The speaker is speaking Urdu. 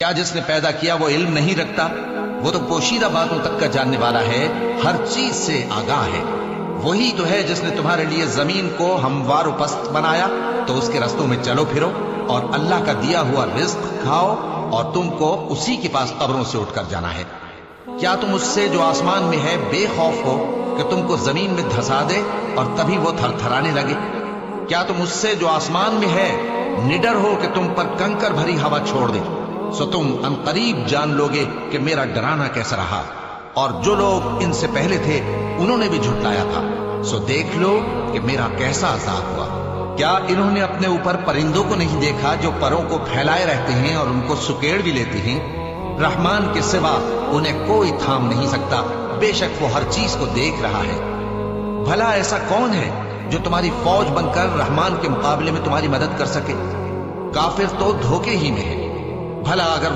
کیا جس نے پیدا کیا وہ علم نہیں رکھتا؟ وہ تو پوشیدہ باتوں تک کا جاننے والا ہے، ہر چیز سے آگاہ ہے۔ وہی تو ہے جس نے تمہارے لیے زمین کو ہموار و پست بنایا، تو اس کے رستوں میں چلو پھرو اور اللہ کا دیا ہوا رزق کھاؤ، اور تم کو اسی کے پاس قبروں سے اٹھ کر جانا ہے۔ کیا تم اس سے جو آسمان میں ہے بے خوف ہو کہ تم کو زمین میں دھسا دے اور تبھی وہ تھر تھرانے لگے؟ کیا تم اس سے جو آسمان میں ہے نڈر ہو کہ تم پر کنکر بھری ہوا چھوڑ دے؟ سو تم عنقریب جان لوگے کہ میرا ڈرانا کیسا رہا، اور جو لوگ ان سے پہلے تھے انہوں نے بھی جھٹلایا تھا، سو دیکھ لو کہ میرا کیسا عذاب ہوا۔ کیا انہوں نے اپنے اوپر پرندوں کو نہیں دیکھا جو پروں کو پھیلائے رہتے ہیں اور ان کو سکیڑ بھی لیتے ہیں؟ رحمان کے سوا انہیں کوئی تھام نہیں سکتا، بے شک وہ ہر چیز کو دیکھ رہا ہے۔ بھلا ایسا کون ہے جو تمہاری فوج بن کر رحمان کے مقابلے میں تمہاری مدد کر سکے؟ کافر تو دھوکے ہی میں ہے۔ بھلا اگر